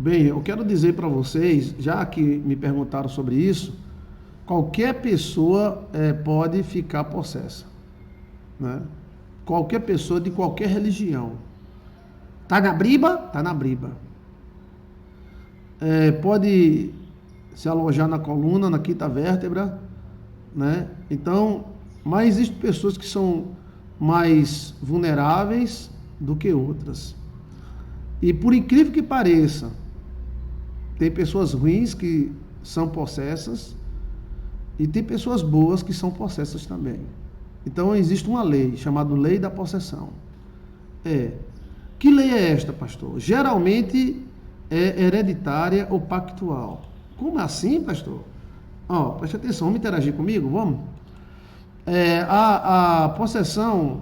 Bem, eu quero dizer para vocês, já que me perguntaram sobre isso, qualquer pessoa pode ficar possessa, né? Qualquer pessoa de qualquer religião. Tá na briba? Tá na briba. Pode se alojar na coluna, na quinta vértebra, né? Então, mas existem pessoas que são mais vulneráveis do que outras. E por incrível que pareça, tem pessoas ruins que são possessas e tem pessoas boas que são possessas também. Então existe uma lei chamada Lei da Possessão. Que lei é esta, pastor? Geralmente é hereditária ou pactual. Como assim, pastor? Preste atenção, vamos interagir comigo? Vamos? A possessão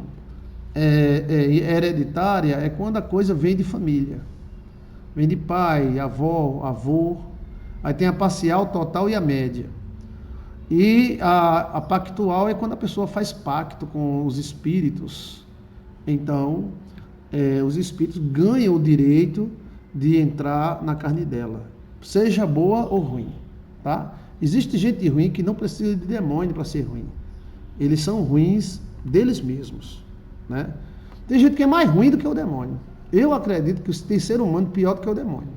hereditária é quando a coisa vem de família. Vem de pai, avó, avô. Aí tem a parcial, total e a média. E a pactual é quando a pessoa faz pacto com os espíritos. Então, os espíritos ganham o direito de entrar na carne dela, seja boa ou ruim, tá? Existe gente ruim que não precisa de demônio para ser ruim. Eles são ruins deles mesmos, né? Tem gente que é mais ruim do que o demônio. Eu acredito que tem ser humano pior do que o demônio.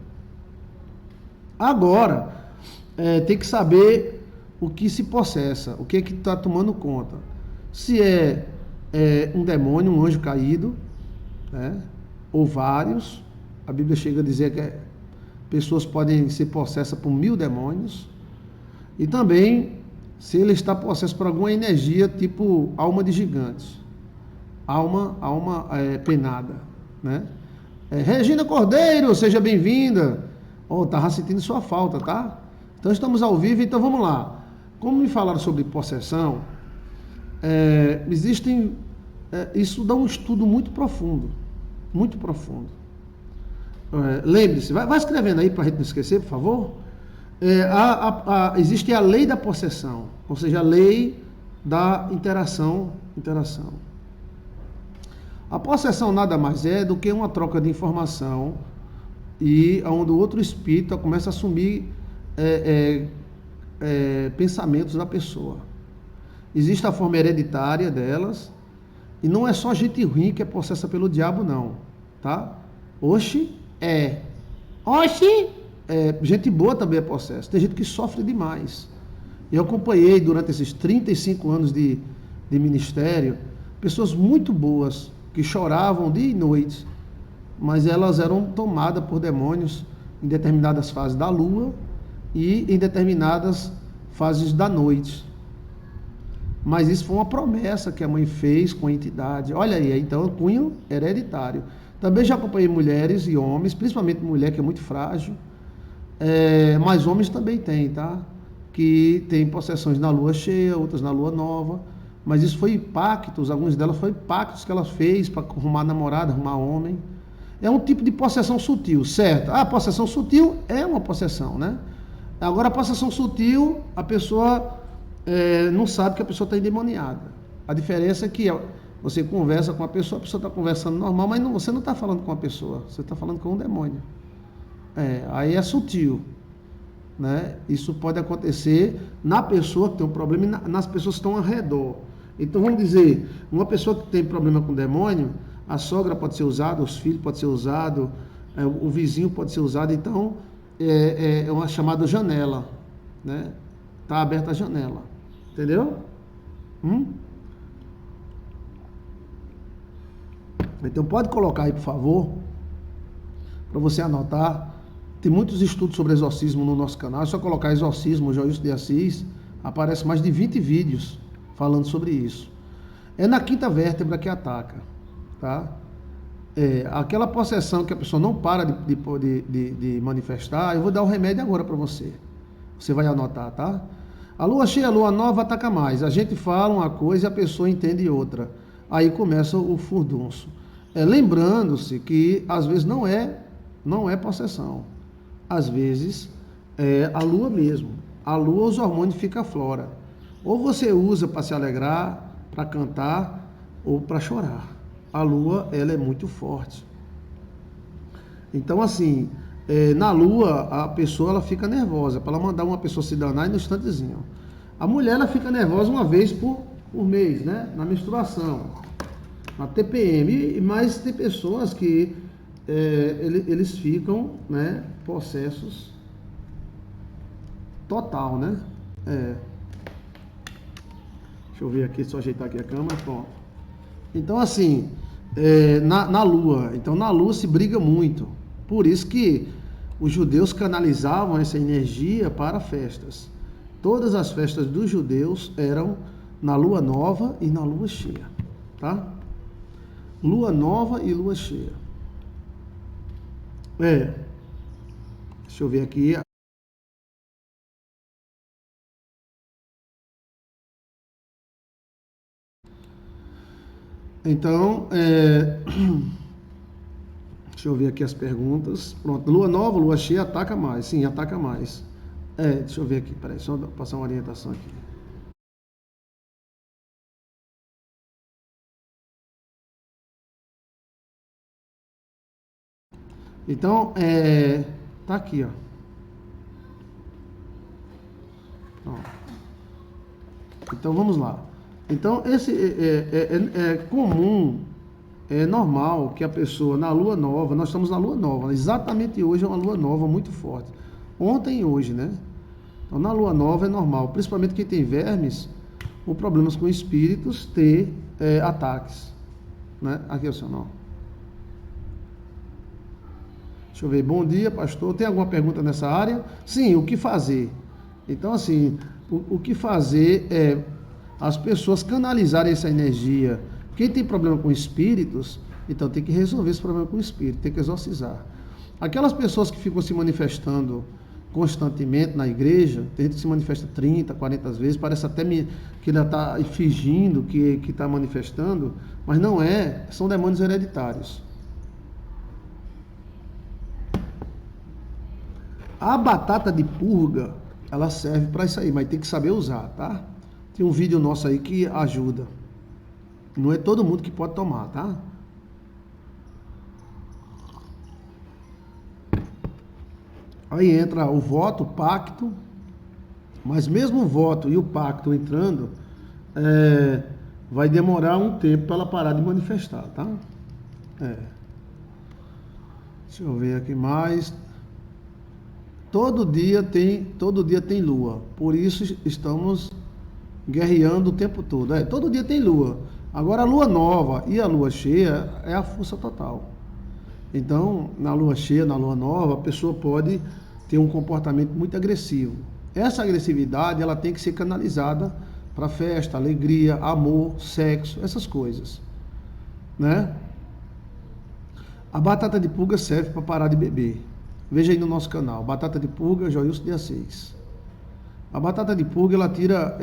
Agora, tem que saber o que se possessa, o que é que está tomando conta. Se é um demônio, um anjo caído, né? Ou vários. A Bíblia chega a dizer que pessoas podem ser possessas por 1000 demônios. E também, se ele está possesso por alguma energia, tipo alma de gigantes. Alma penada, né? Regina Cordeiro, seja bem-vinda. Estava sentindo sua falta, tá? Então estamos ao vivo, então vamos lá. Como me falaram sobre possessão, existem... isso dá um estudo muito profundo. Muito profundo. Lembre-se, vai escrevendo aí para a gente não esquecer, por favor. Existe a lei da possessão, ou seja, a lei da interação. A possessão nada mais é do que uma troca de informação e onde o outro espírito começa a assumir pensamentos da pessoa. Existe a forma hereditária delas, e não é só gente ruim que é possessa pelo diabo, não, tá? Gente boa também é possessa. Tem gente que sofre demais. Eu acompanhei durante esses 35 anos de ministério pessoas muito boas que choravam dia e noite, mas elas eram tomadas por demônios em determinadas fases da lua e em determinadas fases da noite. Mas isso foi uma promessa que a mãe fez com a entidade. Olha aí, então, cunho hereditário. Também já acompanhei mulheres e homens, principalmente mulher que é muito frágil, mas homens também tem, tá? Que tem possessões na lua cheia, outras na lua nova, mas isso foi pactos, algumas delas foi pactos que ela fez para arrumar namorada, arrumar homem. É um tipo de possessão sutil, certo? A possessão sutil é uma possessão, né? Agora, a possessão sutil, a pessoa não sabe que a pessoa está endemoniada. A diferença é que você conversa com a pessoa está conversando normal, mas você não está falando com a pessoa, você está falando com um demônio. Aí é sutil, né? Isso pode acontecer na pessoa que tem um problema e nas pessoas que estão ao redor. Então, vamos dizer, uma pessoa que tem problema com demônio, a sogra pode ser usada, os filhos podem ser usados, o vizinho pode ser usado. Então, é uma chamada janela, né? Está aberta a janela, entendeu? Então, pode colocar aí, por favor, para você anotar. Tem muitos estudos sobre exorcismo no nosso canal. É só colocar exorcismo, Joilson de Assis, aparece mais de 20 vídeos falando sobre isso. É na quinta vértebra que ataca, tá? Aquela possessão que a pessoa não para de manifestar. Eu vou dar o remédio agora para você. Você vai anotar, tá? A lua cheia, a lua nova ataca mais. A gente fala uma coisa e a pessoa entende outra. Aí começa o furdunço. Lembrando-se que às vezes não é possessão. Às vezes é a lua mesmo. A lua, os hormônios ficam aflora. Ou você usa para se alegrar, para cantar ou para chorar. A lua, ela é muito forte. Então, assim, Na lua, a pessoa ela fica nervosa, para ela mandar uma pessoa se danar no instantezinho. A mulher ela fica nervosa uma vez por mês, né? Na menstruação, na TPM, mas tem pessoas que eles ficam, né, possessos total, né? Deixa eu ver aqui, só ajeitar aqui a câmera, pronto. Então assim, na lua, então na lua se briga muito. Por isso que os judeus canalizavam essa energia para festas. Todas as festas dos judeus eram na lua nova e na lua cheia, tá? Lua nova e lua cheia. Deixa eu ver aqui. Então, deixa eu ver aqui as perguntas. Pronto, lua nova, lua cheia ataca mais. Sim, ataca mais. Deixa eu ver aqui, peraí, só passar uma orientação aqui. Então, tá aqui, ó. Pronto. Então, vamos lá. Então, esse é comum, é normal que a pessoa na lua nova, nós estamos na lua nova, exatamente hoje é uma lua nova muito forte. Ontem e hoje, né? Então, na lua nova é normal, principalmente quem tem vermes ou problemas com espíritos, ter ataques, né? Aqui é o seu nome. Deixa eu ver, bom dia, pastor. Tem alguma pergunta nessa área? Sim, o que fazer? Então, assim, o que fazer é as pessoas canalizarem essa energia. Quem tem problema com espíritos, então tem que resolver esse problema com o espírito, tem que exorcizar. Aquelas pessoas que ficam se manifestando constantemente na igreja, tem gente que se manifesta 30, 40 vezes, parece até que ela está fingindo que está manifestando, mas não é, são demônios hereditários. A batata de purga, ela serve para isso aí, mas tem que saber usar, tá? Tem um vídeo nosso aí que ajuda. Não é todo mundo que pode tomar, tá? Aí entra o voto, o pacto, mas mesmo o voto e o pacto entrando, vai demorar um tempo para ela parar de manifestar, tá? Deixa eu ver aqui mais. Todo dia tem lua, por isso estamos guerreando o tempo todo. Todo dia tem lua. Agora a lua nova e a lua cheia é a força total. Então, na lua cheia, na lua nova, a pessoa pode ter um comportamento muito agressivo. Essa agressividade, ela tem que ser canalizada para festa, alegria, amor, sexo, essas coisas, né? A batata de pulga serve para parar de beber. Veja aí no nosso canal, batata de pulga, Joilson dia 6. A batata de pulga, ela tira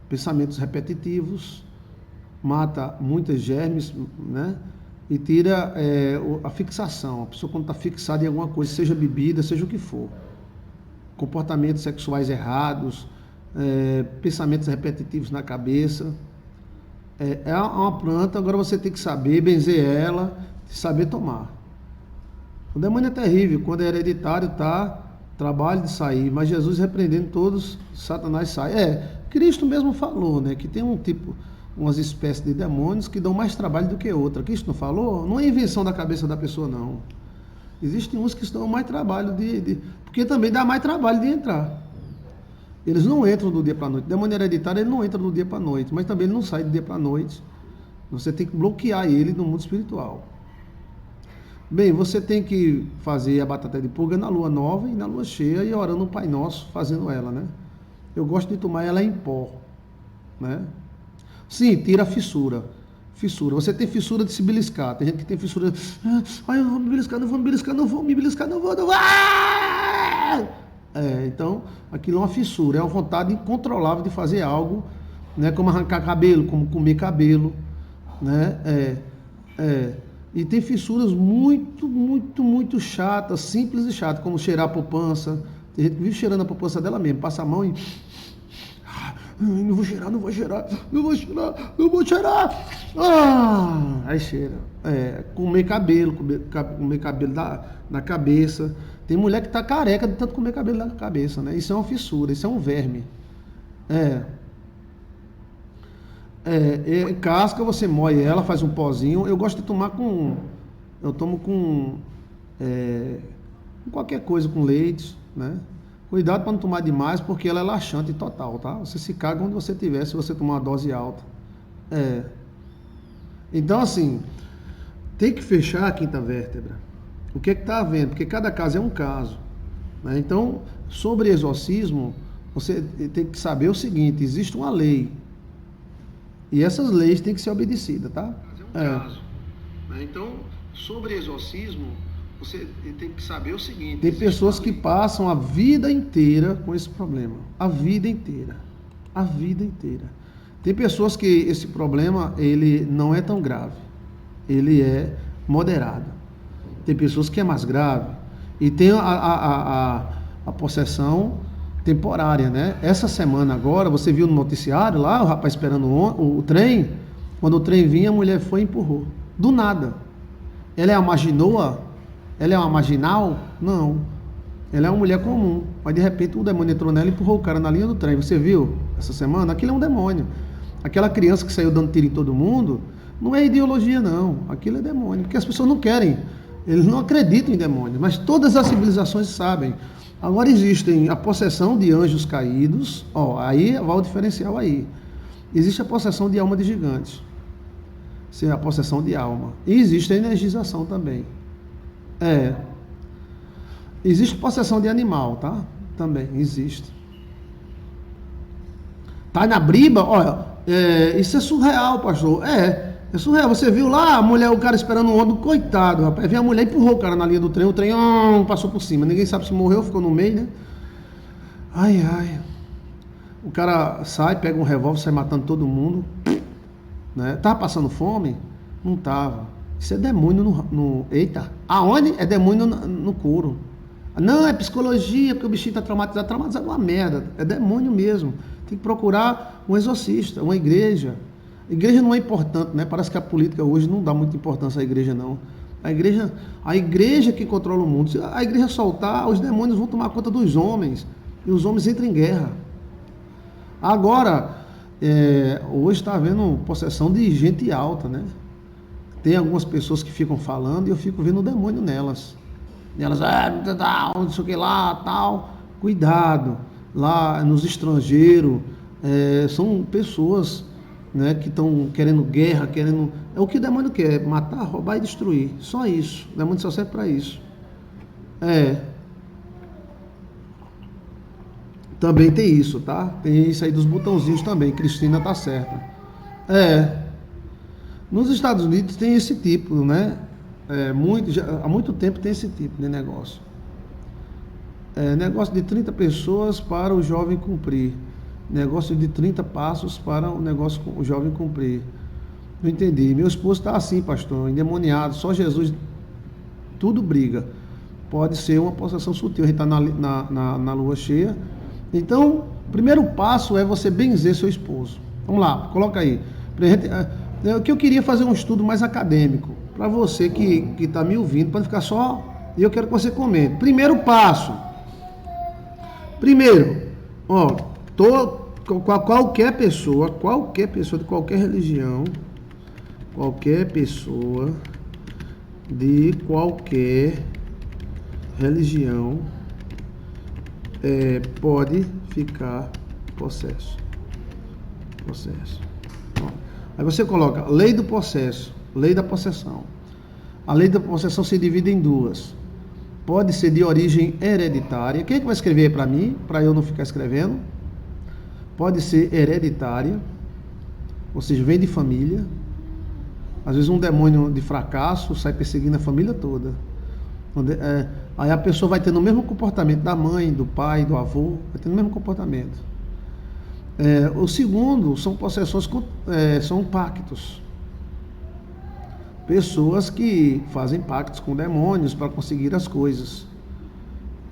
pensamentos repetitivos, mata muitos germes, né? E tira a fixação. A pessoa quando está fixada em alguma coisa, seja bebida, seja o que for. Comportamentos sexuais errados, pensamentos repetitivos na cabeça. É uma planta, agora você tem que saber benzer ela, saber tomar. O demônio é terrível, quando é hereditário, tá? Trabalho de sair, mas Jesus repreendendo todos, Satanás sai. Cristo mesmo falou, né? Que tem umas espécies de demônios que dão mais trabalho do que outra. Cristo não falou? Não é invenção da cabeça da pessoa, não. Existem uns que dão mais trabalho porque também dá mais trabalho de entrar. Eles não entram do dia para a noite. O demônio hereditário, ele não entra do dia para a noite, mas também ele não sai do dia para a noite. Você tem que bloquear ele no mundo espiritual. Bem, você tem que fazer a batata de pulga na lua nova e na lua cheia e orando o Pai Nosso, fazendo ela, né? Eu gosto de tomar ela em pó, né? Sim, tira a fissura. Fissura. Você tem fissura de se beliscar. Tem gente que tem fissura. Eu vou me beliscar, não vou me beliscar, não vou me beliscar, não vou. Então, aquilo é uma fissura, é uma vontade incontrolável de fazer algo, né? Como arrancar cabelo, como comer cabelo, né? E tem fissuras muito, muito, muito chatas, simples e chatas, como cheirar a poupança. Tem gente que vive cheirando a poupança dela mesmo, passa a mão e Não vou cheirar, não vou cheirar, não vou cheirar, não vou cheirar. Ah, aí cheira. Comer cabelo, comer cabelo na cabeça. Tem mulher que tá careca de tanto comer cabelo na cabeça, né? Isso é uma fissura, isso é um verme. É. Casca, você moe ela, faz um pozinho. Eu gosto de tomar com. Eu tomo com qualquer coisa, com leite, né? Cuidado para não tomar demais, porque ela é laxante total, tá? Você se caga onde você estiver, se você tomar uma dose alta. Então, assim, tem que fechar a quinta vértebra. O que é que está havendo? Porque cada caso é um caso, né? Então, sobre exorcismo, você tem que saber o seguinte: existe uma lei. E essas leis têm que ser obedecidas, tá? É um caso, né? Então, sobre exorcismo, você tem que saber o seguinte: tem pessoas que passam a vida inteira com esse problema. A vida inteira. A vida inteira. Tem pessoas que esse problema, ele não é tão grave. Ele é moderado. Tem pessoas que é mais grave. E tem a possessão temporária, né? Essa semana agora, você viu no noticiário lá, o rapaz esperando o trem. Quando o trem vinha, a mulher foi e empurrou. Do nada. Ela é uma maginoa? Ela é uma marginal? Não. Ela é uma mulher comum. Mas de repente um demônio entrou nela e empurrou o cara na linha do trem. Você viu essa semana? Aquilo é um demônio. Aquela criança que saiu dando tiro em todo mundo, não é ideologia não. Aquilo é demônio. Porque as pessoas não querem. Eles não acreditam em demônio. Mas todas as civilizações sabem. Agora existem a possessão de anjos caídos. Aí vai o diferencial aí. Existe a possessão de alma de gigantes. Sim, a possessão de alma. E existe a energização também. Existe possessão de animal, tá? Também existe. Tá na briba? Olha, isso é surreal, pastor. É surreal. Você viu lá a mulher, o cara esperando um ônibus, coitado, rapaz. Vem a mulher e empurrou o cara na linha do trem, o trem passou por cima. Ninguém sabe se morreu, ficou no meio, né? Ai, ai. O cara sai, pega um revólver, sai matando todo mundo. Né? Tava passando fome? Não tava. Isso é demônio Eita, aonde? É demônio no couro. Não, é psicologia, porque o bichinho está traumatizado. Traumatizado é uma merda. É demônio mesmo. Tem que procurar um exorcista, uma igreja. A igreja não é importante, né? Parece que a política hoje não dá muita importância à igreja, não. A igreja que controla o mundo. Se a igreja soltar, os demônios vão tomar conta dos homens. E os homens entram em guerra. Agora, hoje está havendo possessão de gente alta, né? Tem algumas pessoas que ficam falando e eu fico vendo o demônio nelas. E elas, não sei o que lá, tal. Cuidado. Lá nos estrangeiros, são pessoas, né, que estão querendo guerra, querendo... É o que o demônio quer, matar, roubar e destruir. Só isso. O demônio só serve para isso. Também tem isso, tá? Tem isso aí dos botãozinhos também. Cristina tá certa. Nos Estados Unidos tem esse tipo, né? Há muito tempo tem esse tipo de negócio. Negócio de 30 pessoas para o jovem cumprir. Negócio de 30 passos para o jovem cumprir. Não entendi. Meu esposo está assim, pastor, endemoniado. Só Jesus, tudo briga. Pode ser uma possessão sutil. A gente está na lua cheia. Então, o primeiro passo é você benzer seu esposo. Vamos lá, coloca aí. O que eu queria fazer um estudo mais acadêmico. Para você que está me ouvindo, para não ficar só... E eu quero que você comente. Primeiro passo. Qualquer pessoa de qualquer religião, pode ficar possesso. Aí você coloca lei do possesso, lei da possessão. A lei da possessão se divide em duas. Pode ser de origem hereditária. Quem é que vai escrever para mim, para eu não ficar escrevendo? Pode ser hereditária, ou seja, vem de família. Às vezes um demônio de fracasso sai perseguindo a família toda. Aí a pessoa vai tendo o mesmo comportamento da mãe, do pai, do avô, vai tendo o mesmo comportamento. O segundo são possessões, são pactos. Pessoas que fazem pactos com demônios para conseguir as coisas.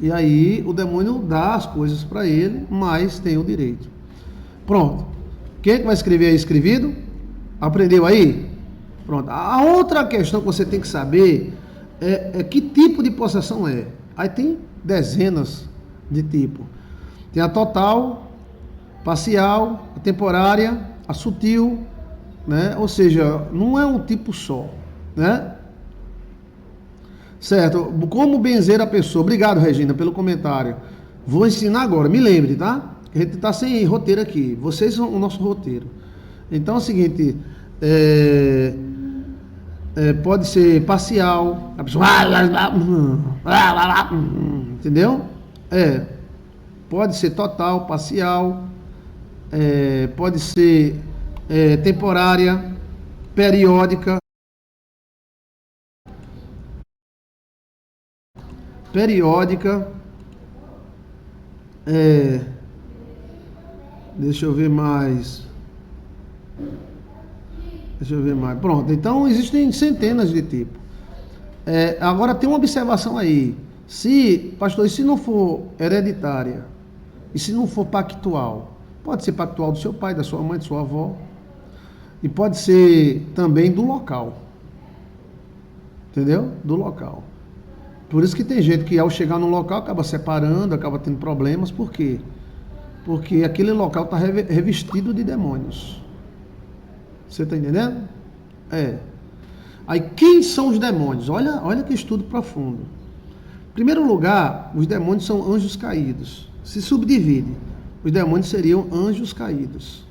E aí o demônio dá as coisas para ele, mas tem o direito. Pronto. Quem é que vai escrever aí? Escrevido? Aprendeu aí? Pronto. A outra questão que você tem que saber é que tipo de possessão é. Aí tem dezenas de tipos. Tem a total, parcial, a temporária, a sutil, né? Ou seja, não é um tipo só, né? Certo? Como benzer a pessoa? Obrigado, Regina, pelo comentário. Vou ensinar agora, me lembre, tá? A gente tá sem roteiro aqui. Vocês são o nosso roteiro. Então é o seguinte, pode ser parcial, a pessoa, entendeu? Pode ser total, parcial, pode ser temporária, periódica, deixa eu ver mais. Pronto, então existem centenas de tipos. Agora tem uma observação aí. Pastor, e se não for hereditária? E se não for pactual? Pode ser pactual do seu pai, da sua mãe, da sua avó. E pode ser também do local. Entendeu? Do local. Por isso que tem gente que ao chegar no local acaba separando, acaba tendo problemas. Por quê? Porque aquele local está revestido de demônios. Você está entendendo? Aí quem são os demônios? Olha que estudo profundo. Em primeiro lugar, os demônios são anjos caídos. Se subdivide. Os demônios seriam anjos caídos.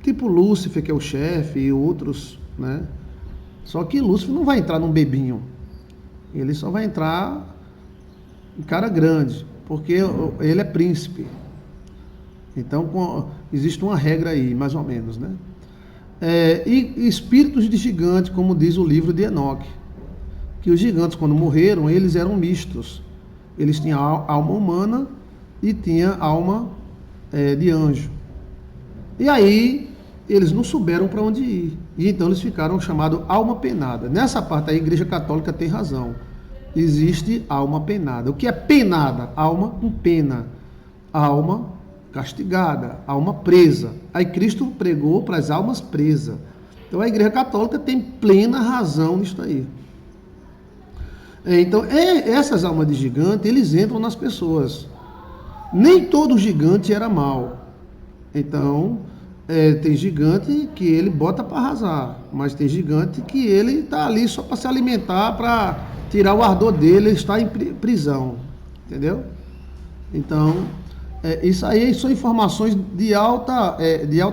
Tipo Lúcifer, que é o chefe, e outros, né? Só que Lúcifer não vai entrar num bebinho. Ele só vai entrar em cara grande, porque ele é príncipe. Então, existe uma regra aí, mais ou menos, né? E espíritos de gigantes, como diz o livro de Enoque, que os gigantes, quando morreram, eles eram mistos. Eles tinham alma humana e tinham alma de anjo. E aí, eles não souberam para onde ir. E então eles ficaram chamados alma penada. Nessa parte a Igreja Católica tem razão. Existe alma penada. O que é penada? Alma com pena. Alma castigada, alma presa. Aí Cristo pregou para as almas presas. Então a Igreja Católica tem plena razão nisso aí. Então, essas almas de gigante, eles entram nas pessoas. Nem todo gigante era mau. Então, tem gigante que ele bota para arrasar, mas tem gigante que ele está ali só para se alimentar, para tirar o ardor dele, ele está em prisão. Entendeu? Então, isso aí são informações de alto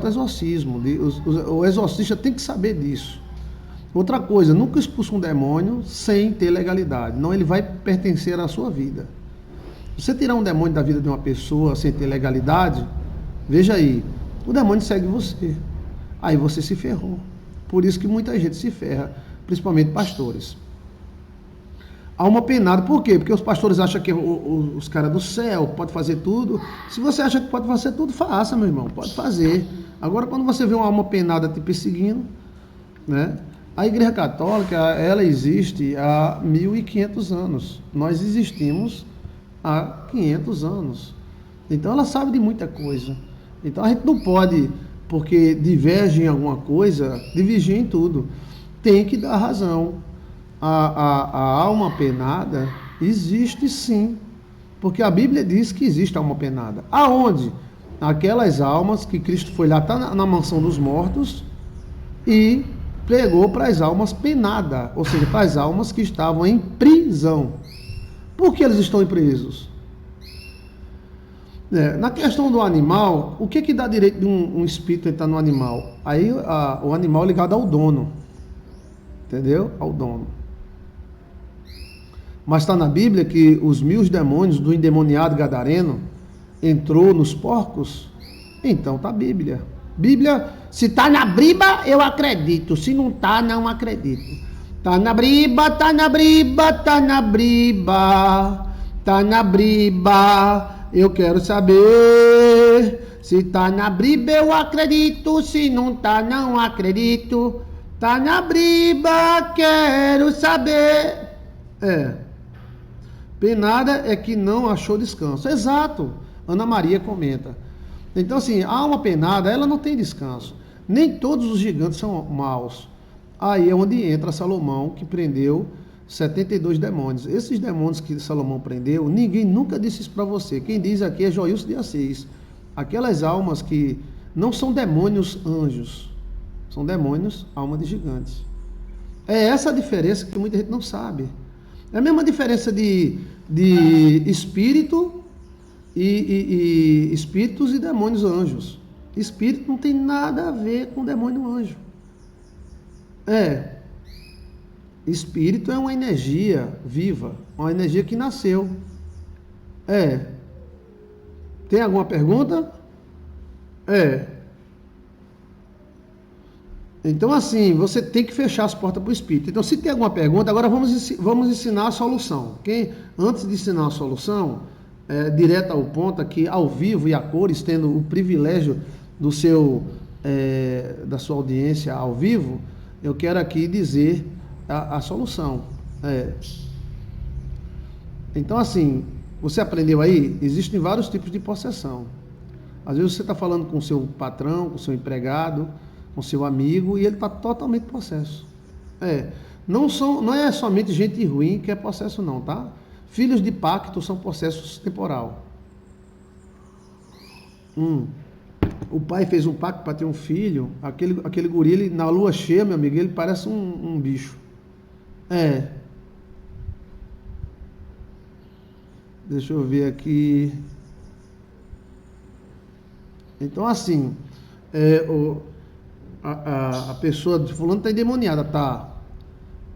exorcismo. O exorcista tem que saber disso. Outra coisa, nunca expulsa um demônio sem ter legalidade. Não, ele vai pertencer à sua vida. Se você tirar um demônio da vida de uma pessoa sem ter legalidade, veja aí, o demônio segue você. Aí você se ferrou. Por isso que muita gente se ferra, principalmente pastores. Alma penada, por quê? Porque os pastores acham que os caras do céu podem fazer tudo. Se você acha que pode fazer tudo, faça, meu irmão, pode fazer. Agora, quando você vê uma alma penada te perseguindo, né? A Igreja Católica, ela existe há 1.500 anos. Nós existimos há 500 anos. Então, ela sabe de muita coisa. Então, a gente não pode, porque diverge em alguma coisa, divergir em tudo. Tem que dar razão. A alma penada existe sim, porque a Bíblia diz que existe alma penada. Aonde? Aquelas almas que Cristo foi lá, está na mansão dos mortos e pregou para as almas penadas, ou seja, para as almas que estavam em prisão. Por que eles estão presos? Na questão do animal, o que dá direito de um espírito entrar no animal? Aí o animal é ligado ao dono, entendeu? Ao dono. Mas está na Bíblia que os 1000 demônios do endemoniado gadareno entrou nos porcos? Então está a Bíblia. Bíblia, se está na briba, eu acredito. Se não está, não acredito. Está na briba, está na briba, está na briba. Está na briba, eu quero saber. Se está na briba, eu acredito. Se não está, não acredito. Está na briba, quero saber. Penada é que não achou descanso. Exato. Ana Maria comenta. Então, assim, a alma penada, ela não tem descanso. Nem todos os gigantes são maus. Aí é onde entra Salomão, que prendeu 72 demônios. Esses demônios que Salomão prendeu, ninguém nunca disse isso para você. Quem diz aqui é Joilson de Assis. Aquelas almas que não são demônios anjos, são demônios alma de gigantes. É essa a diferença que muita gente não sabe. É a mesma diferença de espírito e espíritos e demônios anjos. Espírito não tem nada a ver com demônio anjo. Espírito é uma energia viva, uma energia que nasceu. Tem alguma pergunta? Então, assim, você tem que fechar as portas para o Espírito. Então, se tem alguma pergunta, agora vamos ensinar a solução. Antes de ensinar a solução, direto ao ponto, aqui ao vivo e a cores, tendo o privilégio da sua audiência ao vivo, eu quero aqui dizer a solução. Então, assim, você aprendeu aí? Existem vários tipos de possessão. Às vezes você está falando com o seu patrão, com o seu empregado, com o seu amigo, e ele está totalmente possesso. Não é somente gente ruim que é possesso não, tá? Filhos de pacto são possessos temporal. O pai fez um pacto para ter um filho, aquele guri, ele, na lua cheia, meu amigo, ele parece um bicho. Deixa eu ver aqui. Então, assim, a pessoa de fulano está endemoniada, tá?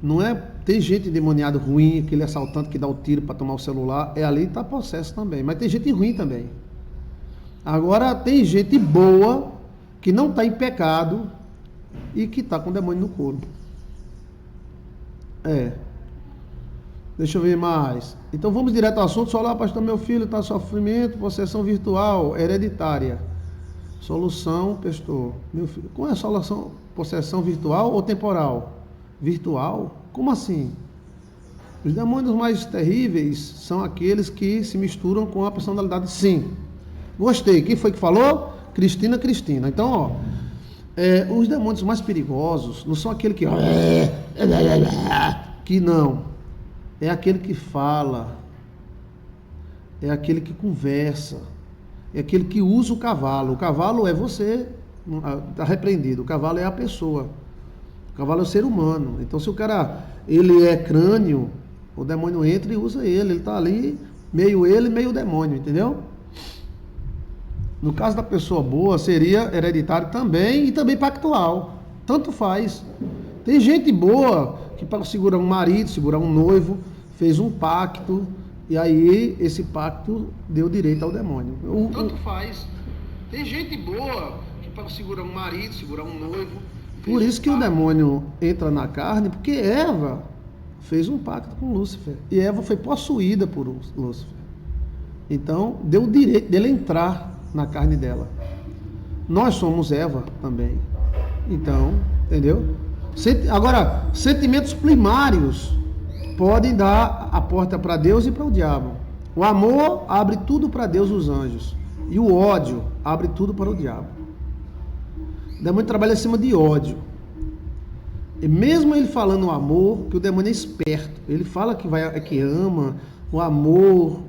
Não é, tem gente endemoniada ruim, aquele assaltante que dá o tiro para tomar o celular, ali está possesso também, mas tem gente ruim também. Agora, tem gente boa, que não está em pecado e que está com o demônio no couro. Deixa eu ver mais. Então vamos direto ao assunto. Olá, pastor, meu filho está em sofrimento, possessão virtual, hereditária. Solução, pastor, meu filho. Qual é a solução? Possessão virtual ou temporal? Virtual? Como assim? Os demônios mais terríveis são aqueles que se misturam com a personalidade. Sim. Gostei. Quem foi que falou? Cristina. Então, os demônios mais perigosos não são aquele que não. É aquele que fala, é aquele que conversa, é aquele que usa o cavalo. O cavalo é você, está repreendido. O cavalo é a pessoa, o cavalo é o ser humano. Então, se o cara, ele é crânio, o demônio entra e usa ele está ali, meio ele, meio demônio, entendeu? No caso da pessoa boa, seria hereditário também e também pactual, tanto faz. Tem gente boa que para segurar um marido, segurar um noivo, fez um pacto, e aí esse pacto deu direito ao demônio. Tanto faz. Tem gente boa que para segurar um marido, segurar um noivo... Por isso que o demônio entra na carne, porque Eva fez um pacto com Lúcifer. E Eva foi possuída por Lúcifer. Então, deu o direito dele entrar na carne dela. Nós somos Eva também. Então, entendeu? Agora, sentimentos primários podem dar a porta para Deus e para o diabo. O amor abre tudo para Deus e os anjos. E o ódio abre tudo para o diabo. O demônio trabalha em cima de ódio. E mesmo ele falando o amor, que o demônio é esperto. Ele fala que ama, o amor.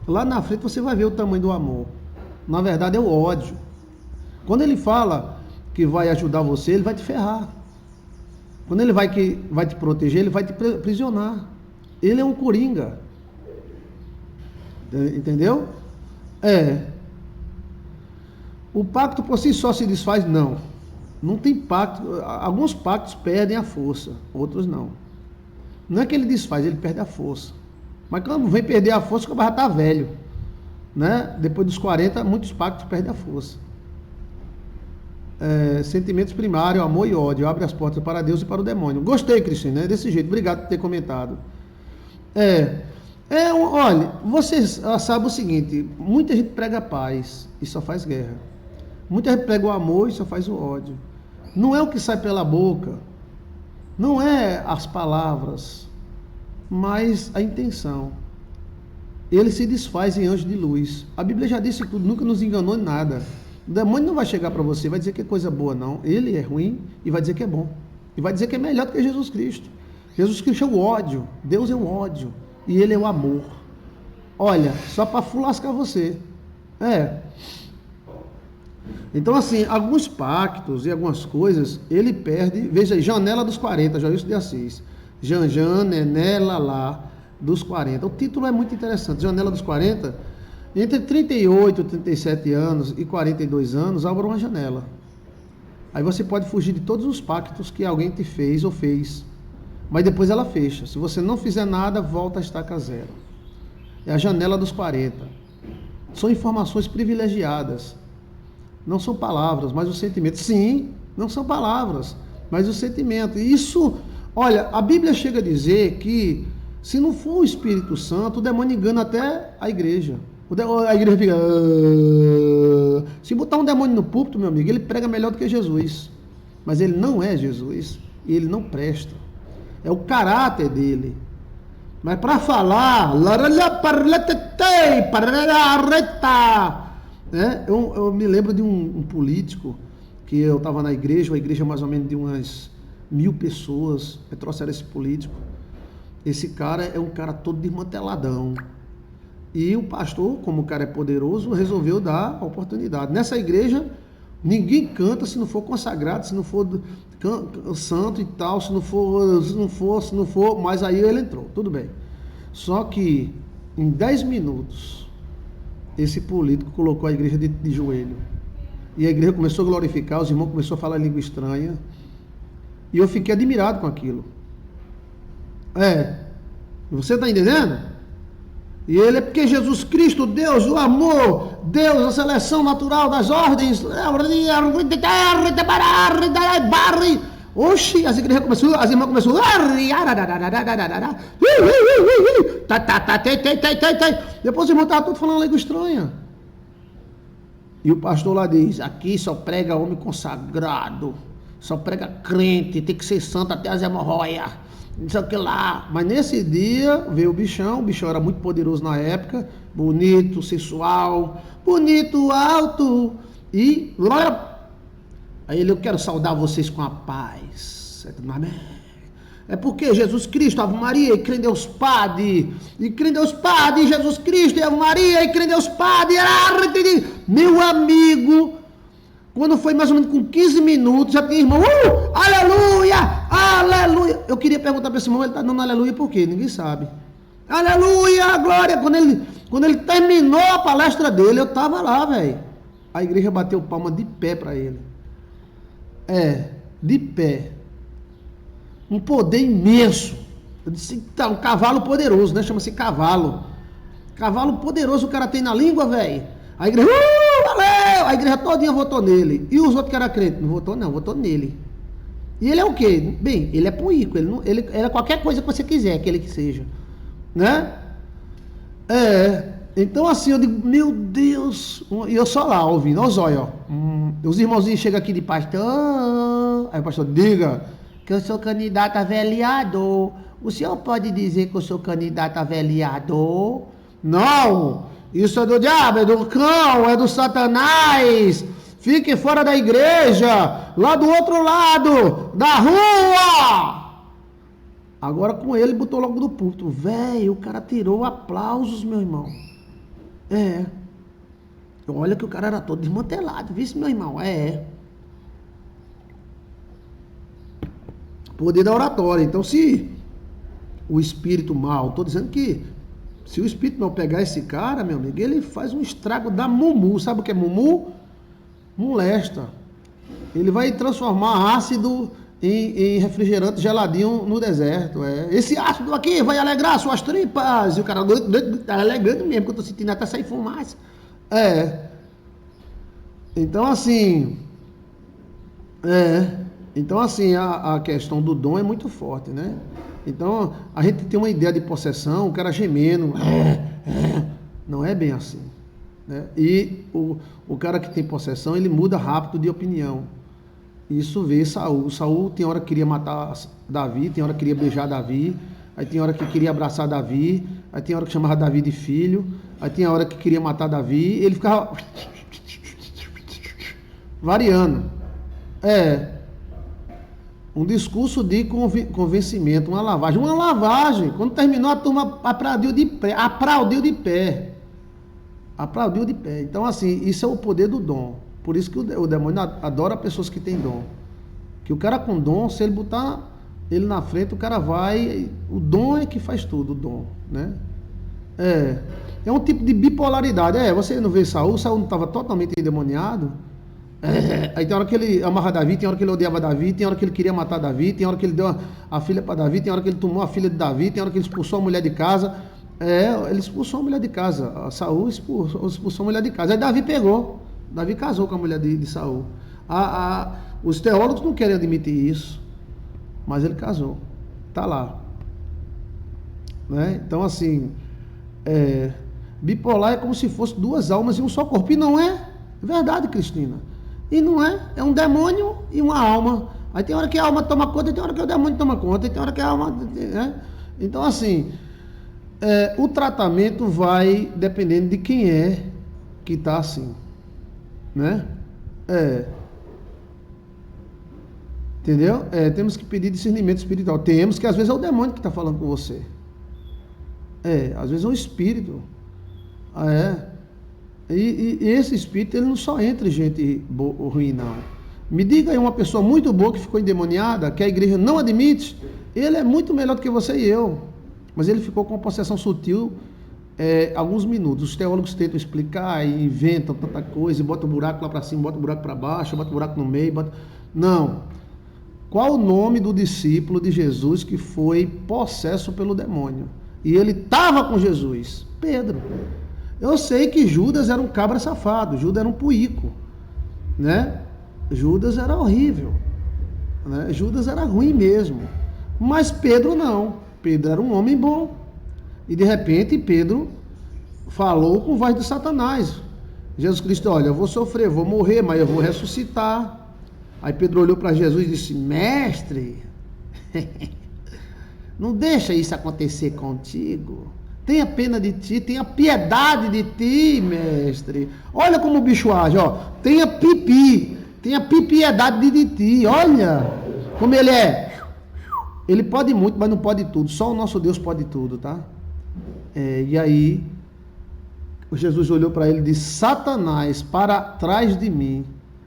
Lá na frente você vai ver o tamanho do amor. Na verdade é o ódio. Quando ele fala que vai ajudar você, ele vai te ferrar. Quando ele vai te proteger, ele vai te aprisionar. Ele é um coringa. Entendeu? O pacto por si só se desfaz? Não. Não tem pacto. Alguns pactos perdem a força, outros não. Não é que ele desfaz, ele perde a força. Mas quando vem perder a força, o cara já está velho. Né? Depois dos 40, muitos pactos perdem a força. Sentimentos primários, amor e ódio, abre as portas para Deus e para o demônio. Gostei, Cristina, é desse jeito. Obrigado por ter comentado. Olha, você sabe o seguinte, muita gente prega paz e só faz guerra. Muita gente prega o amor e só faz o ódio. Não é o que sai pela boca, não é as palavras, mas a intenção. ele se desfaz em anjo de luz. A Bíblia já disse tudo, nunca nos enganou em nada. O demônio não vai chegar para você, vai dizer que é coisa boa, não. Ele é ruim e vai dizer que é bom. E vai dizer que é melhor do que Jesus Cristo. Jesus Cristo é o ódio, Deus é o ódio e ele é o amor. Olha, só para fulascar você. Então, assim, alguns pactos e algumas coisas, ele perde. Veja aí, Janela dos 40, Joilson de Assis. Janjan, Nené, Lalá, dos 40. O título é muito interessante. Janela dos 40, entre 38, 37 anos e 42 anos, abra uma janela. Aí você pode fugir de todos os pactos que alguém te fez ou fez. Mas depois ela fecha. Se você não fizer nada, volta a estaca zero. É a janela dos 40. São informações privilegiadas. Não são palavras, mas o sentimento. Sim, não são palavras, mas o sentimento. E isso, olha, a Bíblia chega a dizer que se não for o Espírito Santo, o demônio engana até a igreja. A igreja fica... Se botar um demônio no púlpito, meu amigo, ele prega melhor do que Jesus. Mas ele não é Jesus. E ele não presta. É o caráter dele. Mas para falar... Eu me lembro de um político que eu estava na igreja, uma igreja mais ou menos de umas 1000 pessoas. Trouxeram esse político. Esse cara é um cara todo desmanteladão. E o pastor, como o cara é poderoso, resolveu dar a oportunidade. Nessa igreja, ninguém canta se não for consagrado, se não for santo e tal, se não for, mas aí ele entrou, tudo bem. Só que em 10 minutos, esse político colocou a igreja de joelho. E a igreja começou a glorificar, os irmãos começaram a falar língua estranha. E eu fiquei admirado com aquilo. Você está entendendo? E ele é porque Jesus Cristo, Deus, o amor, Deus, a seleção natural das ordens. Oxi, as irmãs começaram. Depois os irmãos estavam todos falando língua estranha. E o pastor lá diz: aqui só prega homem consagrado, só prega crente, tem que ser santo até as hemorroias. Não sei o que lá. Mas nesse dia veio o bichão era muito poderoso na época, bonito, sensual, bonito, alto, e aí ele: eu quero saudar vocês com a paz. Amém. É porque Jesus Cristo, Ave Maria, e crê em Deus Padre, Jesus Cristo, e Ave Maria, e crê em Deus Padre. Meu amigo, quando foi mais ou menos com 15 minutos, já tinha irmão, aleluia, aleluia. Eu queria perguntar para esse irmão, ele está dando aleluia por quê? Ninguém sabe. Aleluia, glória. Quando ele terminou a palestra dele, eu estava lá, velho. A igreja bateu palma de pé para ele. De pé. Um poder imenso. Eu disse, tá, um cavalo poderoso, né? Chama-se cavalo. Cavalo poderoso o cara tem na língua, velho. A igreja, valeu! A igreja todinha votou nele. E os outros que eram crentes? Não votou não, votou nele. E ele é o quê? Bem, ele é puíco, ele é qualquer coisa que você quiser, aquele que seja. Né? Então assim, eu digo, meu Deus, e eu só lá, ouvindo, ó, zóio, ó. Os irmãozinhos chegam aqui de pastor, aí o pastor, diga, que eu sou candidato a vereador. O senhor pode dizer que eu sou candidato a vereador? Não! Isso é do diabo, é do cão, é do Satanás. Fique fora da igreja, lá do outro lado da rua. Agora com ele botou logo do púlpito. Velho, o cara tirou aplausos, meu irmão. Olha que o cara era todo desmantelado, viu, meu irmão? Poder da oratória. Então, se o espírito mal, estou dizendo que se o espírito mal pegar esse cara, meu amigo, ele faz um estrago da mumu. Sabe o que é mumu? Molesta. Ele vai transformar ácido em refrigerante geladinho no deserto. Esse ácido aqui vai alegrar suas tripas. E o cara tá alegrando mesmo, que eu tô sentindo até sair fumaça. Então assim, a questão do dom é muito forte, né? Então, a gente tem uma ideia de possessão, o cara gemendo, não é bem assim. Né? E o cara que tem possessão, ele muda rápido de opinião. Isso vê Saul. Saul tem hora que queria matar Davi, tem hora que queria beijar Davi, aí tem hora que queria abraçar Davi, aí tinha hora que chamava Davi de filho, aí tinha hora que queria matar Davi, ele ficava variando. Um discurso de convencimento, uma lavagem. Uma lavagem. Quando terminou, a turma aplaudiu de pé. Aplaudiu de pé. Aplaudiu de pé. Então, assim, isso é o poder do dom. Por isso que o demônio adora pessoas que têm dom. Que o cara com dom, se ele botar ele na frente, o cara vai... O dom é que faz tudo, o dom, né? É um tipo de bipolaridade. Você não vê Saul não estava totalmente endemoniado. Aí tem hora que ele amava Davi, tem hora que ele odiava Davi, tem hora que ele queria matar Davi, tem hora que ele deu a filha para Davi, tem hora que ele tomou a filha de Davi, tem hora que ele expulsou a mulher de casa. Ele expulsou a mulher de casa. Saul expulsou a mulher de casa. Aí Davi pegou. Davi casou com a mulher de Saul. Os teólogos não querem admitir isso, mas ele casou. Está lá. Né? Então, assim, bipolar é como se fosse duas almas em um só corpo. E não é verdade, Cristina. E não é um demônio e uma alma. Aí tem hora que a alma toma conta, tem hora que o demônio toma conta, tem hora que a alma... Né? Então, assim, o tratamento vai dependendo de quem é que está assim. Né? Entendeu? Temos que pedir discernimento espiritual. Temos que, às vezes, é o demônio que está falando com você. Às vezes é o espírito. E esse espírito, ele não só entra em gente ruim, não. Me diga aí uma pessoa muito boa que ficou endemoniada, que a igreja não admite, ele é muito melhor do que você e eu. Mas ele ficou com uma possessão sutil alguns minutos. Os teólogos tentam explicar e inventam tanta coisa, e botam um buraco lá para cima, botam um buraco para baixo, botam um buraco no meio. Não. Qual o nome do discípulo de Jesus que foi possesso pelo demônio? E ele estava com Jesus? Pedro. Eu sei que Judas era um cabra safado, Judas era um puíco, né? Judas era horrível, né? Judas era ruim mesmo, mas Pedro não. Pedro era um homem bom. E de repente Pedro falou com voz de Satanás. Jesus Cristo, olha, eu vou sofrer, vou morrer, mas eu vou ressuscitar. Aí Pedro olhou para Jesus e disse, mestre, não deixa isso acontecer contigo. Tenha pena de ti, tenha piedade de ti, mestre. Olha como o bicho age, ó. Tenha piedade de ti. Olha como ele é. Ele pode muito, mas não pode tudo. Só o nosso Deus pode tudo, tá? E aí, Jesus olhou para ele e disse, Satanás, para trás de mim.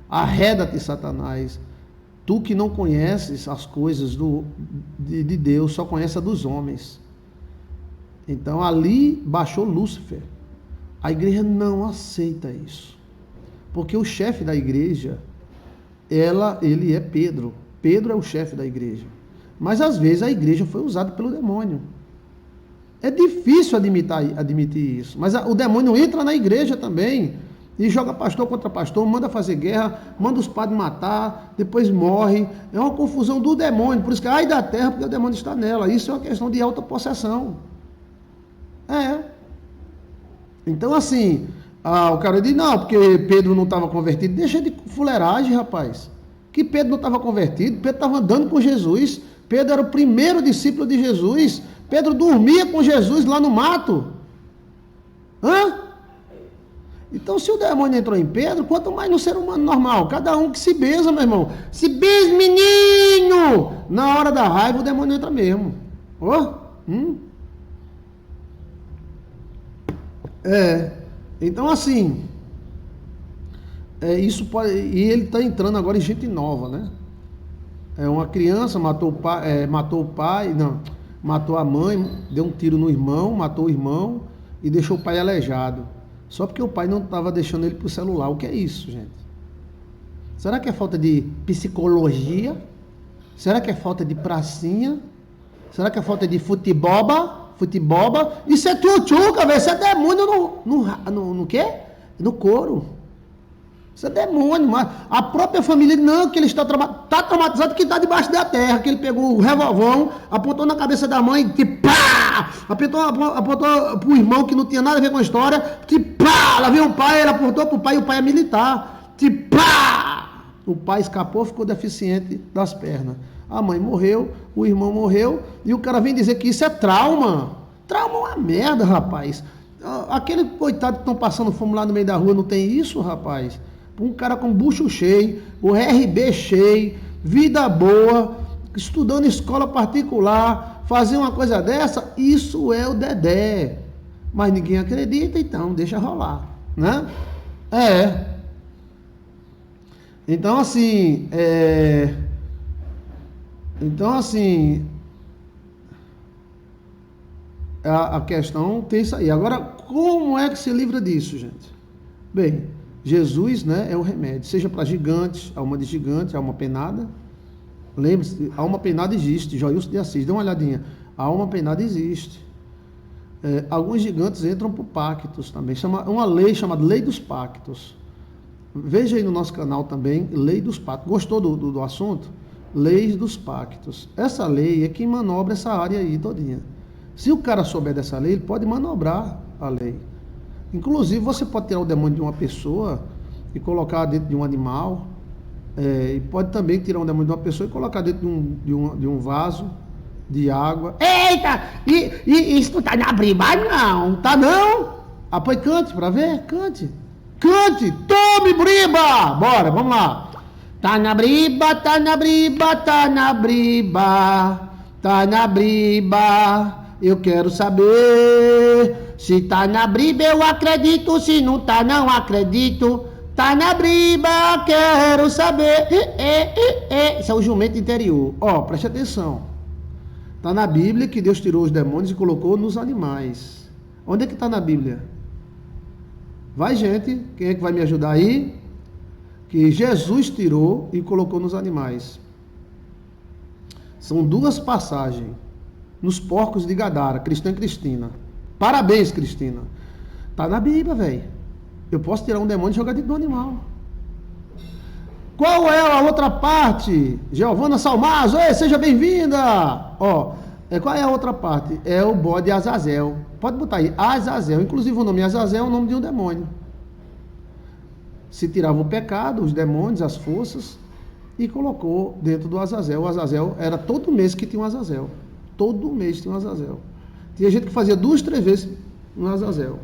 Arreda-te, Satanás. Tu que não conheces as coisas de Deus, só conhece a dos homens. Então ali baixou Lúcifer. A igreja não aceita isso. Porque o chefe da igreja, ele é Pedro. Pedro é o chefe da igreja. Mas às vezes a igreja foi usada pelo demônio. É difícil admitir isso. Mas o demônio entra na igreja também. E joga pastor contra pastor, manda fazer guerra, manda os padres matar, depois morre. É uma confusão do demônio. Por isso que ai da terra, porque o demônio está nela. Isso é uma questão de autopossessão. Então assim, o cara diz, não, porque Pedro não estava convertido. Deixa de fuleiragem, rapaz. Que Pedro não estava convertido, Pedro estava andando com Jesus. Pedro era o primeiro discípulo de Jesus. Pedro dormia com Jesus lá no mato. Então se o demônio entrou em Pedro, quanto mais no ser humano normal. Cada um que se beija, meu irmão. Se beija, menino! Na hora da raiva o demônio entra mesmo. Então assim, isso pode, e ele está entrando agora em gente nova, né? Uma criança matou o pai, matou a mãe, deu um tiro no irmão, matou o irmão e deixou o pai aleijado. Só porque o pai não estava deixando ele para o celular. O que é isso, gente? Será que é falta de psicologia? Será que é falta de pracinha? Será que é falta de futeboba? Isso é tchutchuca, velho. Isso é demônio no quê? No couro. Isso é demônio. Mas a própria família, não, que ele está traumatizado, que está debaixo da terra, que ele pegou o revolvão, apontou na cabeça da mãe, que pá! Apontou pro irmão que não tinha nada a ver com a história, que pá! Lá veio o pai, ele apontou pro pai, e o pai é militar, que pá! O pai escapou, ficou deficiente das pernas. A mãe morreu, o irmão morreu, e o cara vem dizer que isso é trauma, Trauma é uma merda, rapaz. Aquele coitado que estão passando fome lá no meio da rua não tem isso, rapaz. Um cara com bucho cheio, o RB cheio, vida boa, estudando em escola particular, fazer uma coisa dessa, isso é o Dedé. Mas ninguém acredita, então deixa rolar, né? Então assim, a questão tem isso aí. Agora, como é que se livra disso, gente? Bem, Jesus, né, é o remédio, seja para gigantes, alma de gigante, alma penada. Lembre-se, alma penada existe, Joilson de Assis, dê uma olhadinha. A alma penada existe. Alguns gigantes entram por pactos também. Uma lei chamada Lei dos Pactos. Veja aí no nosso canal também, Lei dos Pactos. Gostou do assunto? Leis dos Pactos. Essa lei é quem manobra essa área aí todinha. Se o cara souber dessa lei, ele pode manobrar a lei. Inclusive, você pode tirar o demônio de uma pessoa e colocar dentro de um animal. E pode também tirar um demônio de uma pessoa e colocar dentro de um vaso de água. Eita! Isso não tá na briba, não? Tá não? Pois cante pra ver, cante. Cante! Tome briba! Bora, vamos lá. Tá na briba, tá na briba, tá na briba, tá na briba. Eu quero saber se tá na briba, eu acredito. Se não tá, não acredito. Tá na briba, quero saber. Esse é o jumento interior. Preste atenção. Tá na Bíblia que Deus tirou os demônios e colocou nos animais. Onde é que tá na Bíblia? Vai, gente. Quem é que vai me ajudar aí? Que Jesus tirou e colocou nos animais. São duas passagens. Nos porcos de Gadara, Cristã e Cristina. Parabéns, Cristina. Tá na Bíblia, velho. Eu posso tirar um demônio e jogar dentro do animal. Qual é a outra parte? Giovana Salmazo, seja bem-vinda. Qual é a outra parte? É o bode Azazel. Pode botar aí, Azazel. Inclusive o nome Azazel é o nome de um demônio. Se tirava o pecado, os demônios, as forças, e colocou dentro do Azazel. O Azazel era todo mês que tinha um Azazel. Todo mês tinha um Azazel. Tinha gente que fazia 2, 3 vezes um Azazel.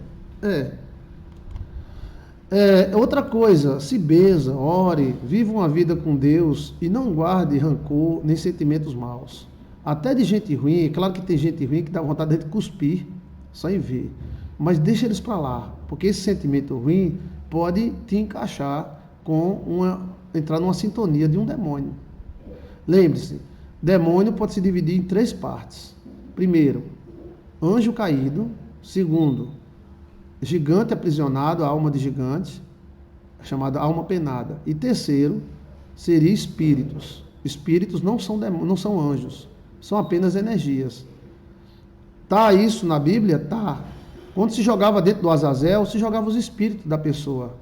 Outra coisa, se benza, ore, viva uma vida com Deus e não guarde rancor nem sentimentos maus. Até de gente ruim, é claro que tem gente ruim que dá vontade de cuspir, só em ver. Mas deixa eles para lá, porque esse sentimento ruim pode te encaixar entrar numa sintonia de um demônio. Lembre-se, demônio pode se dividir em 3 partes. Primeiro, anjo caído. Segundo, gigante aprisionado, a alma de gigante, chamada alma penada. E terceiro, seria espíritos. Espíritos não são anjos, são apenas energias. Tá isso na Bíblia? Tá. Quando se jogava dentro do Azazel, se jogava os espíritos da pessoa.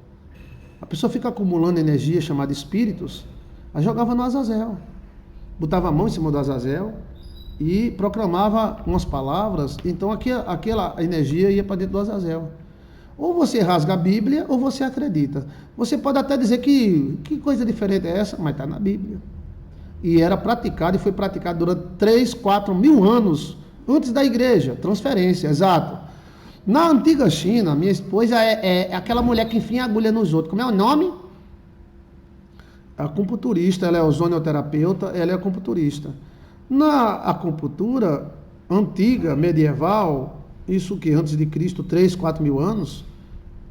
A pessoa fica acumulando energia chamada espíritos, aí jogava no Azazel. Botava a mão em cima do Azazel e proclamava umas palavras, então aquela energia ia para dentro do Azazel. Ou você rasga a Bíblia, ou você acredita. Você pode até dizer que coisa diferente é essa, mas está na Bíblia. E era praticado, e foi praticado durante 3, 4 mil anos, antes da igreja, transferência, exato. Na antiga China, minha esposa é aquela mulher que enfia agulha nos outros. Como é o nome? A acupunturista, ela é ozonioterapeuta, ela é acupunturista. Na acupuntura antiga, medieval, isso que antes de Cristo, 3, 4 mil anos,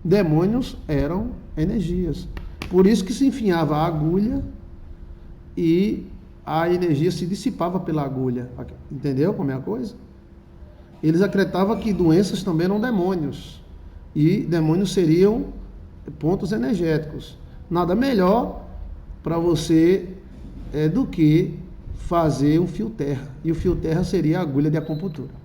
demônios eram energias. Por isso que se enfiava a agulha e a energia se dissipava pela agulha. Entendeu como é a coisa? Eles acreditavam que doenças também eram demônios. E demônios seriam pontos energéticos. Nada melhor para você do que fazer um fio terra. E o fio terra seria a agulha de acupuntura.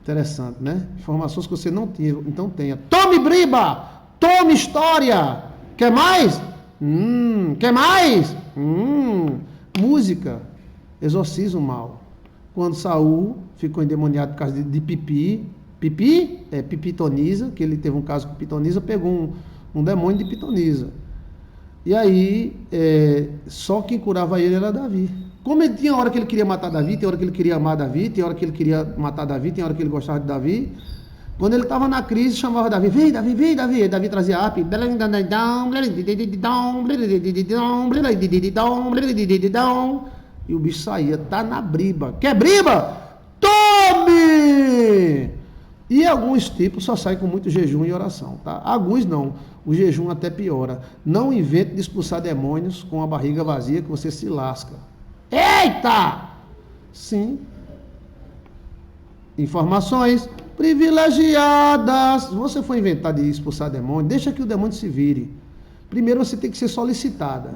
Interessante, né? Informações que você não tinha, então tenha. Tome briba! Tome história! Quer mais? Quer mais? Música. Exorciza o mal. Quando Saul ficou endemoniado por causa de pipi, pitonisa, que ele teve um caso com pitonisa, pegou um demônio de pitonisa. E aí, só quem curava ele era Davi. Como ele tinha hora que ele queria matar Davi, tem hora que ele queria amar Davi, tem hora que ele queria matar Davi, tem hora que ele gostava de Davi. Quando ele estava na crise, chamava Davi, vem Davi, vem Davi. E Davi trazia harpa. E o bicho saía, tá na briba. Quer briba? Tome! E alguns tipos só saem com muito jejum e oração, tá? Alguns não. O jejum até piora. Não invente de expulsar demônios com a barriga vazia que você se lasca. Eita! Sim. Informações privilegiadas. Se você for inventar de expulsar demônio, deixa que o demônio se vire. Primeiro você tem que ser solicitada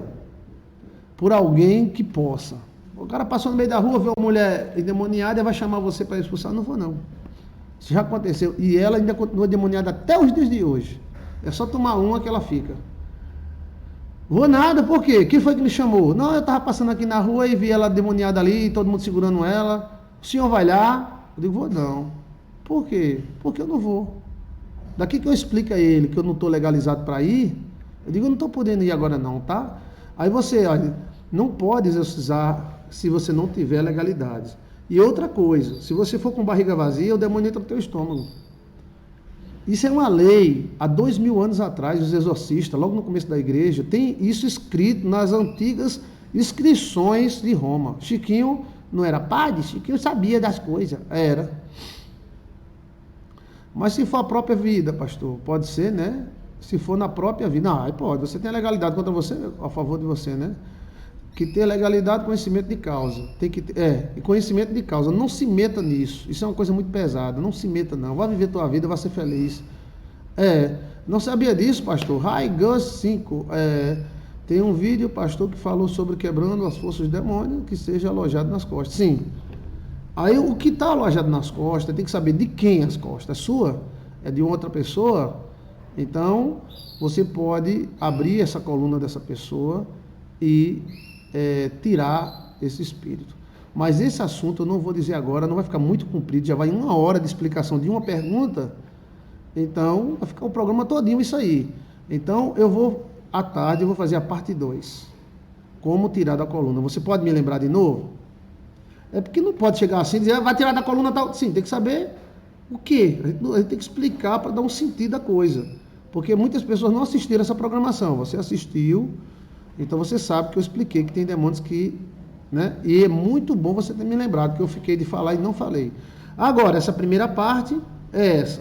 por alguém que possa. O cara passou no meio da rua, vê uma mulher endemoniada e vai chamar você para expulsar. Não vou não. Isso já aconteceu. E ela ainda continua endemoniada até os dias de hoje. É só tomar uma que ela fica. Vou nada, por quê? Quem foi que me chamou? Não, eu estava passando aqui na rua e vi ela endemoniada ali, todo mundo segurando ela. O senhor vai lá? Eu digo, vou não. Por quê? Porque eu não vou. Daqui que eu explico a ele que eu não estou legalizado para ir, eu digo, eu não estou podendo ir agora não, tá? Aí você, olha, não pode exorcizar se você não tiver legalidade. E outra coisa, se você for com barriga vazia, o demônio entra no teu estômago. Isso é uma lei, há 2000 anos atrás, os exorcistas, logo no começo da igreja, tem isso escrito nas antigas inscrições de Roma. Chiquinho não era padre, Chiquinho sabia das coisas, era. Mas se for a própria vida, pastor, pode ser, né? Se for na própria vida, não, aí pode, você tem a legalidade contra você, a favor de você, né? Que ter legalidade, conhecimento de causa. Tem que ter, e conhecimento de causa. Não se meta nisso. Isso é uma coisa muito pesada. Não se meta, não. Vá viver tua vida, vá ser feliz. Não sabia disso, pastor? High Gus 5. Tem um vídeo, pastor, que falou sobre quebrando as forças do demônio que seja alojado nas costas. Sim. Aí o que está alojado nas costas, tem que saber de quem as costas. É sua? É de outra pessoa? Então, você pode abrir essa coluna dessa pessoa e tirar esse espírito. Mas esse assunto eu não vou dizer agora, não vai ficar muito comprido, já vai 1 hora de explicação de uma pergunta, então vai ficar o programa todinho isso aí. Então eu vou, à tarde, eu vou fazer a parte 2, como tirar da coluna. Você pode me lembrar de novo? É porque não pode chegar assim e dizer, vai tirar da coluna tal. Sim, tem que saber o quê? A gente tem que explicar para dar um sentido à coisa, porque muitas pessoas não assistiram essa programação. Você assistiu, então você sabe que eu expliquei que tem demônios que, né? E é muito bom você ter me lembrado, que eu fiquei de falar e não falei. Agora, essa primeira parte é essa.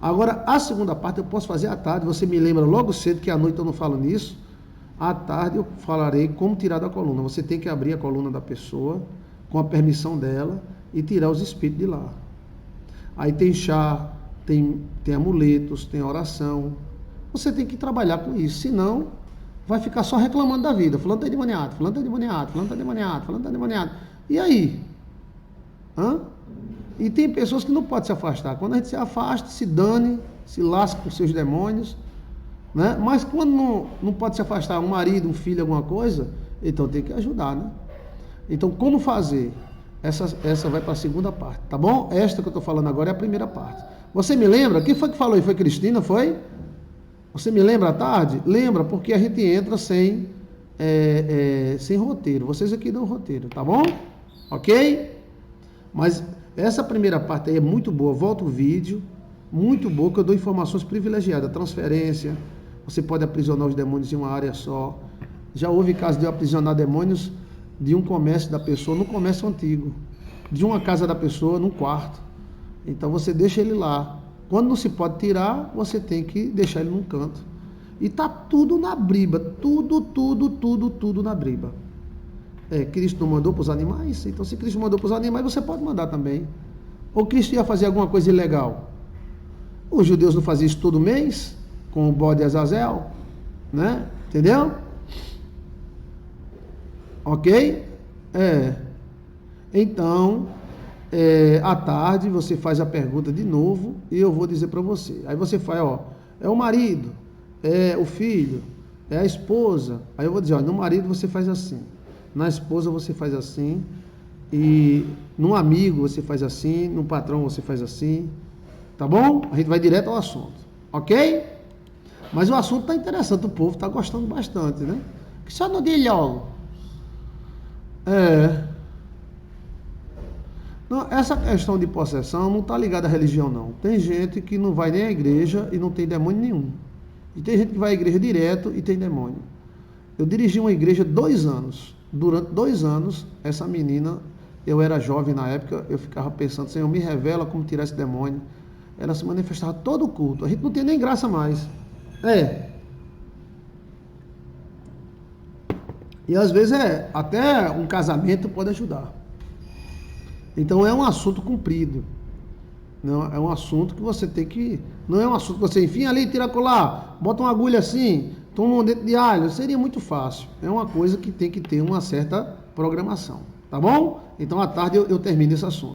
Agora, a segunda parte eu posso fazer à tarde, você me lembra logo cedo, que à noite eu não falo nisso. À tarde eu falarei como tirar da coluna. Você tem que abrir a coluna da pessoa, com a permissão dela, e tirar os espíritos de lá. Aí tem chá, tem amuletos, tem oração. Você tem que trabalhar com isso, senão vai ficar só reclamando da vida. Fulano está endemoniado, fulano está endemoniado, fulano está endemoniado, fulano está endemoniado. E aí? E tem pessoas que não podem se afastar. Quando a gente se afasta, se dane, se lasca com seus demônios, né? Mas quando não pode se afastar um marido, um filho, alguma coisa, então tem que ajudar, né? Então, como fazer? Essa vai para a segunda parte, tá bom? Esta que eu estou falando agora é a primeira parte. Você me lembra? Quem foi que falou aí? Foi Cristina, foi? Você me lembra à tarde? Lembra, porque a gente entra sem roteiro. Vocês aqui dão roteiro, tá bom? Ok? Mas essa primeira parte aí é muito boa. Volta o vídeo. Muito boa, que eu dou informações privilegiadas. Transferência. Você pode aprisionar os demônios em uma área só. Já houve caso de eu aprisionar demônios de um comércio da pessoa, no comércio antigo. De uma casa da pessoa, num quarto. Então você deixa ele lá. Quando não se pode tirar, você tem que deixar ele num canto. E tá tudo na briba. Tudo na briba. Cristo não mandou para os animais? Então, se Cristo mandou para os animais, você pode mandar também. Ou Cristo ia fazer alguma coisa ilegal? Os judeus não faziam isso todo mês? Com o bode Azazel? Né? Entendeu? Ok? Então, à tarde você faz a pergunta de novo e eu vou dizer para você. Aí você faz, é o marido, é o filho, é a esposa. Aí eu vou dizer, no marido você faz assim, na esposa você faz assim, e num amigo você faz assim, no patrão você faz assim, tá bom? A gente vai direto ao assunto, ok? Mas o assunto está interessante, o povo está gostando bastante, né? Que só não diga logo. É. Não, essa questão de possessão não está ligada à religião, não. Tem gente que não vai nem à igreja e não tem demônio nenhum. E tem gente que vai à igreja direto e tem demônio. Eu dirigi uma igreja 2 anos. Durante 2 anos, essa menina, eu era jovem na época, eu ficava pensando, Senhor, me revela como tirar esse demônio. Ela se manifestava todo o culto. A gente não tem nem graça mais. É. E às vezes até um casamento pode ajudar. Então é um assunto comprido. Não, é um assunto que você tem que. Não é um assunto que você enfia ali, tira colar, bota uma agulha assim, toma um dente de alho. Seria muito fácil. É uma coisa que tem que ter uma certa programação. Tá bom? Então à tarde eu termino esse assunto.